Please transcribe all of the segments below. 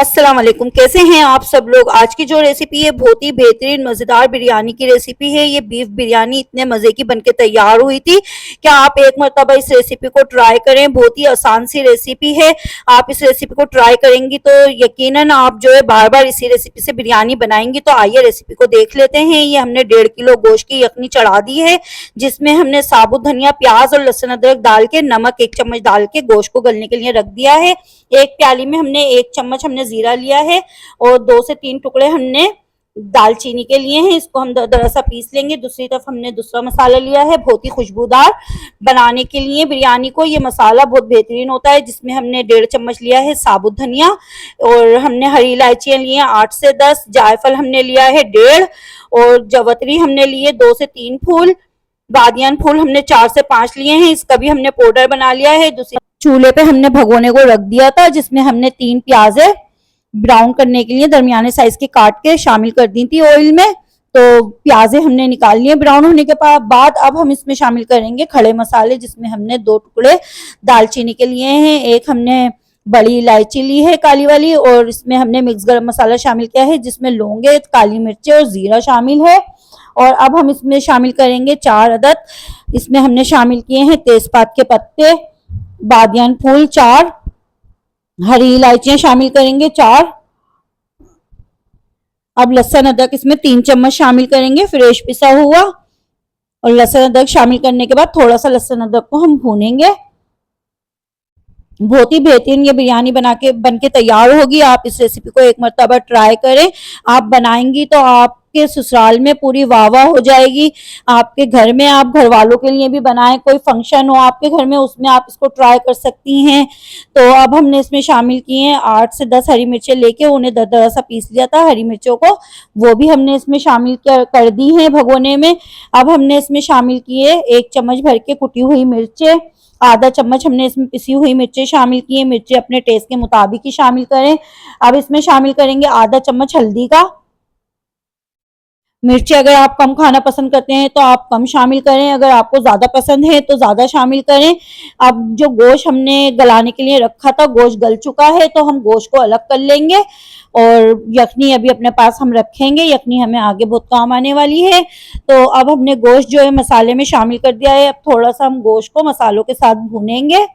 अस्सलाम वालेकुम। कैसे हैं आप सब लोग। आज की जो रेसिपी है बहुत ही बेहतरीन मज़ेदार बिरयानी की रेसिपी है। ये बीफ बिरयानी इतने मज़े की बनके तैयार हुई थी। क्या आप एक मरतबा इस रेसिपी को ट्राई करें। बहुत ही आसान सी रेसिपी है। आप इस रेसिपी को ट्राई करेंगी तो यकीनन आप जो है बार बार इसी रेसिपी से बिरयानी बनाएंगी। तो आइए रेसिपी को देख लेते हैं। ये हमने 1.5 किलो गोश्त की यखनी चढ़ा दी है, जिसमें हमने साबुत धनिया, प्याज और लहसुन अदरक डाल के, नमक 1 चम्मच डाल के गोश्त को गलने के लिए रख दिया है। एक प्याली में हमने 1 चम्मच हमने जीरा लिया है और 2 से 3 टुकड़े हमने दालचीनी के लिए हैं। इसको हम दरदरा सा पीस लेंगे। दूसरी तरफ हमने दूसरा मसाला लिया है बहुत ही खुशबूदार बनाने के लिए बिरयानी को। ये मसाला बहुत बेहतरीन होता है, जिसमें हमने 1.5 चम्मच लिया है साबुत धनिया और हमने हरी इलायचियां ली हैं 8 से 10, जायफल हमने लिया है 1.5 और जवतरी हमने लिए 2 से 3 फूल, बादियान फूल हमने 4 से 5 लिए हैं। इसका भी हमने पाउडर बना लिया है। दूसरी चूल्हे पे हमने भगोने को रख दिया था, जिसमें हमने 3 प्याजे ब्राउन करने के लिए दरमियाने साइज की काट के शामिल कर दी थी ऑयल में। तो प्याजे हमने निकाल लिए ब्राउन होने के बाद। अब हम इसमें शामिल करेंगे खड़े मसाले, जिसमें हमने 2 टुकड़े दालचीनी के लिए हैं, एक हमने बड़ी इलायची ली है काली वाली और इसमें हमने मिक्स गरम मसाला शामिल किया है, जिसमें लौंगे, काली मिर्चें और जीरा शामिल है। और अब हम इसमें शामिल करेंगे 4 अदद, इसमें हमने शामिल किए हैं तेजपात के पत्ते, बादियान फूल 4, हरी इलायचियां शामिल करेंगे 4। अब लहसुन अदरक इसमें 3 चम्मच शामिल करेंगे फ्रेश पिसा हुआ। और लहसुन अदरक शामिल करने के बाद थोड़ा सा लहसुन अदरक को हम भूनेंगे। बहुत ही बेहतरीन ये बिरयानी बनके तैयार होगी। आप इस रेसिपी को एक मरतबा ट्राई करें। आप बनाएंगी तो आपके ससुराल में पूरी वाह वाह हो जाएगी। आपके घर में आप घर वालों के लिए भी बनाएं, कोई फंक्शन हो आपके घर में उसमें आप इसको ट्राई कर सकती हैं। तो अब हमने इसमें शामिल किए हैं 8 से 10 हरी मिर्चें लेके उन्हें दरदरा सा पीस लिया था हरी मिर्चों को, वो भी हमने इसमें शामिल कर दी है भगोने में। अब हमने इसमें शामिल किए 1 चम्मच भर के कुटी हुई मिर्चें, आधा चम्मच हमने इसमें पिसी हुई मिर्चें शामिल की है। मिर्चें अपने टेस्ट के मुताबिक ही शामिल करें। अब इसमें शामिल करेंगे आधा चम्मच हल्दी का। मिर्ची अगर आप कम खाना पसंद करते हैं तो आप कम शामिल करें, अगर आपको ज्यादा पसंद है तो ज्यादा शामिल करें। अब जो गोश्त हमने गलाने के लिए रखा था, गोश्त गल चुका है तो हम गोश्त को अलग कर लेंगे और यखनी अभी अपने पास हम रखेंगे। यखनी हमें आगे बहुत काम आने वाली है। तो अब हमने गोश्त जो है मसाले में शामिल कर दिया है। अब थोड़ा सा हम गोश्त को मसालों के साथ भूनेंगे।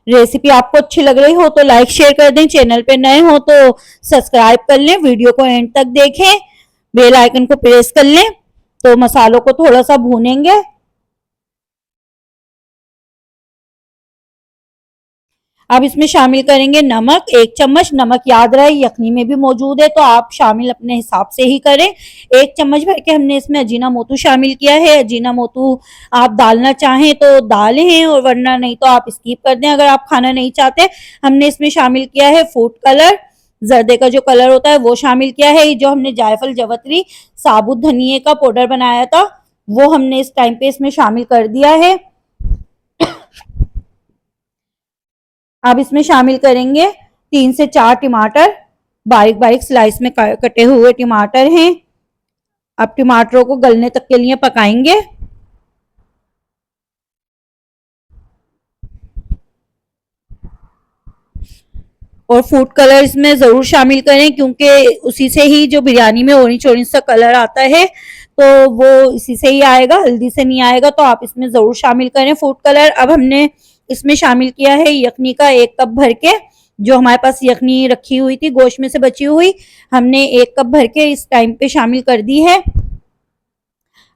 रेसिपी आपको अच्छी लग रही हो तो लाइक शेयर कर दें, चैनल पे नए हो तो सब्सक्राइब कर लें, वीडियो को एंड तक देखें, बेल आइकन को प्रेस कर लें। तो मसालों को थोड़ा सा भूनेंगे। अब इसमें शामिल करेंगे नमक 1 चम्मच। नमक याद रहे यखनी में भी मौजूद है तो आप शामिल अपने हिसाब से ही करें। 1 चम्मच भर के हमने इसमें अजीना मोतू शामिल किया है। अजीना मोतू आप डालना चाहें तो डालें और वरना नहीं तो आप स्किप कर दें अगर आप खाना नहीं चाहते। हमने इसमें शामिल किया है फूड कलर, जर्दे का जो कलर होता है वो शामिल किया है। जो हमने जायफल, जवतरी, साबुत धनिए का पाउडर बनाया था वो हमने इस टाइम पे इसमें शामिल कर दिया है। अब इसमें शामिल करेंगे 3 से 4 टमाटर, बारीक बारीक स्लाइस में कटे हुए टमाटर हैं। अब टमाटरों को गलने तक के लिए पकाएंगे। और फूड कलर इसमें जरूर शामिल करें क्योंकि उसी से ही जो बिरयानी में ऑरेंज ऑरेंज सा कलर आता है तो वो इसी से ही आएगा, हल्दी से नहीं आएगा। तो आप इसमें जरूर शामिल करें फूड कलर। अब हमने इसमें शामिल किया है यखनी का 1 कप भर के, जो हमारे पास यखनी रखी हुई थी गोश्त में से बची हुई, हमने 1 कप भर के इस टाइम पे शामिल कर दी है।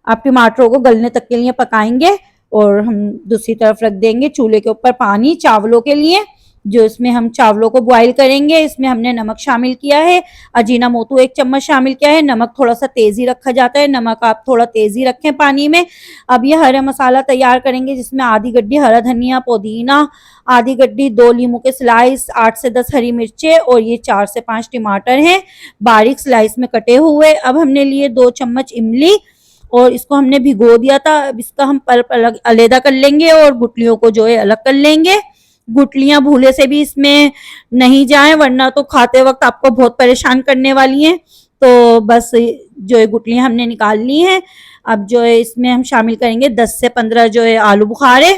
आप टमाटरों को गलने तक के लिए पकाएंगे और हम दूसरी तरफ रख देंगे चूल्हे के ऊपर पानी चावलों के लिए, जो इसमें हम चावलों को बॉईल करेंगे। इसमें हमने नमक शामिल किया है, अजीना मोतू 1 चम्मच शामिल किया है। नमक थोड़ा सा तेजी रखा जाता है, नमक आप थोड़ा तेजी रखें पानी में। अब ये हरा मसाला तैयार करेंगे, जिसमें आधी गड्डी हरा धनिया, पुदीना, आधी गड्डी 2 लीमू के स्लाइस, 8 से 10 हरी मिर्चें और ये 4 से 5 टमाटर हैं बारीक स्लाइस में कटे हुए। अब हमने लिए 2 चम्मच इमली और इसको हमने भिगो दिया था। अब इसका हम पल्प अलग अलग कर लेंगे और गुठलियों को जो है अलग कर लेंगे। गुठलियां भूले से भी इसमें नहीं जाएं वरना तो खाते वक्त आपको बहुत परेशान करने वाली हैं। तो बस जो है गुठलियां हमने निकाल ली हैं। अब जो है इसमें हम शामिल करेंगे 10 से 15 जो है आलू बुखारे।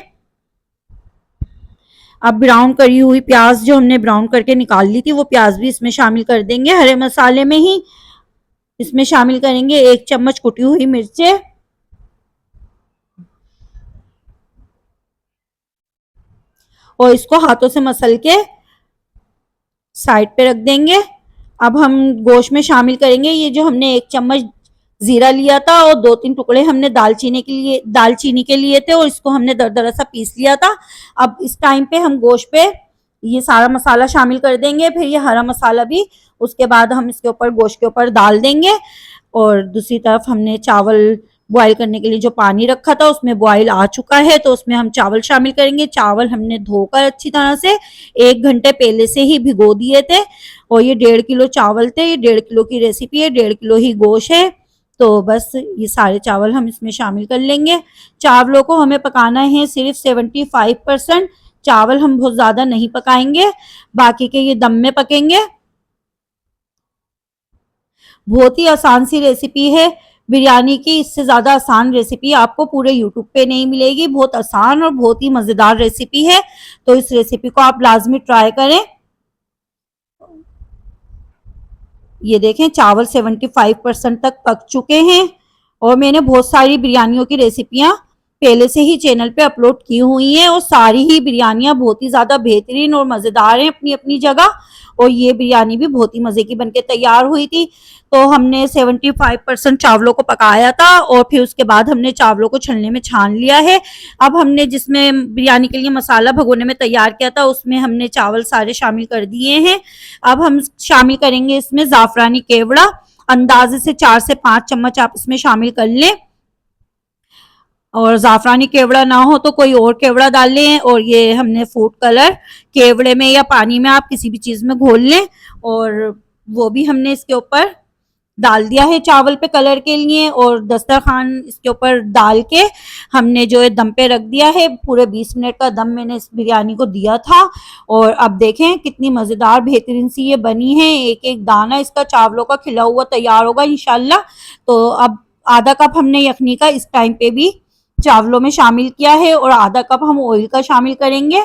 अब ब्राउन करी हुई प्याज जो हमने ब्राउन करके निकाल ली थी वो प्याज भी इसमें शामिल कर देंगे हरे मसाले में ही। इसमें शामिल करेंगे 1 चम्मच कुटी हुई मिर्चें और इसको हाथों से मसल के साइड पे रख देंगे। अब हम गोश्त में शामिल करेंगे ये जो हमने 1 चम्मच जीरा लिया था और 2-3 टुकड़े हमने दालचीनी के लिए थे और इसको हमने दरदरा सा पीस लिया था। अब इस टाइम पे हम गोश्त पे ये सारा मसाला शामिल कर देंगे, फिर ये हरा मसाला भी उसके बाद हम इसके ऊपर गोश्त के ऊपर डाल देंगे। और दूसरी तरफ हमने चावल बॉईल करने के लिए जो पानी रखा था उसमें बॉईल आ चुका है तो उसमें हम चावल शामिल करेंगे। चावल हमने धोकर अच्छी तरह से 1 घंटे पहले से ही भिगो दिए थे और ये 1.5 किलो चावल थे। ये 1.5 किलो की रेसिपी है, 1.5 किलो ही गोश्त है। तो बस ये सारे चावल हम इसमें शामिल कर लेंगे। चावलों को हमें पकाना है सिर्फ 75%। चावल हम बहुत ज्यादा नहीं पकाएंगे, बाकी के ये दम में पकेंगे। बहुत ही आसान सी रेसिपी है बिरयानी की, इससे ज्यादा आसान रेसिपी आपको पूरे यूट्यूब पे नहीं मिलेगी। बहुत आसान और बहुत ही मजेदार रेसिपी है, तो इस रेसिपी को आप लाजमी ट्राई करें। ये देखें चावल 75% तक पक चुके हैं और मैंने बहुत सारी बिरयानियों की रेसिपियां पहले से ही चैनल पे अपलोड की हुई हैं और सारी ही बिरयानियां बहुत ही ज्यादा बेहतरीन और मजेदार हैं अपनी अपनी जगह। और ये बिरयानी भी बहुत ही मजे की बनके तैयार हुई थी। तो हमने 75% चावलों को पकाया था और फिर उसके बाद हमने चावलों को छलने में छान लिया है। अब हमने जिसमें बिरयानी के लिए मसाला भगोने में तैयार किया था उसमें हमने चावल सारे शामिल कर दिए हैं। अब हम शामिल करेंगे इसमें जाफरानी केवड़ा, अंदाजे से 4 से 5 चम्मच आप इसमें शामिल कर लें। और जाफरानी केवड़ा ना हो तो कोई और केवड़ा डाल लें। और ये हमने फूड कलर केवड़े में या पानी में आप किसी भी चीज में घोल लें और वो भी हमने इसके ऊपर डाल दिया है चावल पे कलर के लिए। और दस्तरखान इसके ऊपर डाल के हमने जो है दम पे रख दिया है। पूरे 20 मिनट का दम मैंने इस बिरयानी को दिया था। और अब देखें कितनी मजेदार बेहतरीन सी ये बनी है, एक एक दाना इसका चावलों का खिला हुआ तैयार होगा इंशाल्लाह। तो अब आधा कप हमने यखनी का इस टाइम पे भी चावलों में शामिल किया है और आधा कप हम ऑयल का शामिल करेंगे।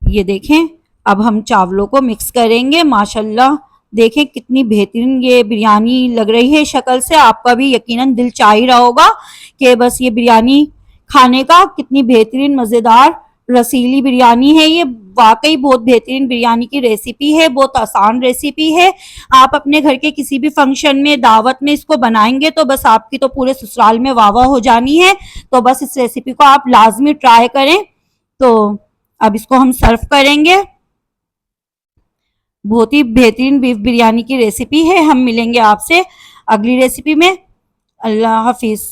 ये देखें अब हम चावलों को मिक्स करेंगे। माशाल्लाह देखें कितनी बेहतरीन ये बिरयानी लग रही है शक्ल से। आपका भी यकीनन दिल चाह ही रहा होगा कि बस ये बिरयानी खाने का। कितनी बेहतरीन मजेदार रसीली बिरयानी है ये, वाकई बहुत बेहतरीन बिरयानी की रेसिपी है, बहुत आसान रेसिपी है। आप अपने घर के किसी भी फंक्शन में दावत में इसको बनाएंगे तो बस आपकी तो पूरे ससुराल में वाह वाह हो जानी है। तो बस इस रेसिपी को आप लाजमी ट्राई करें। तो अब इसको हम सर्व करेंगे। बहुत ही बेहतरीन बीफ बिरयानी की रेसिपी है। हम मिलेंगे आपसे अगली रेसिपी में। अल्लाह हाफिज।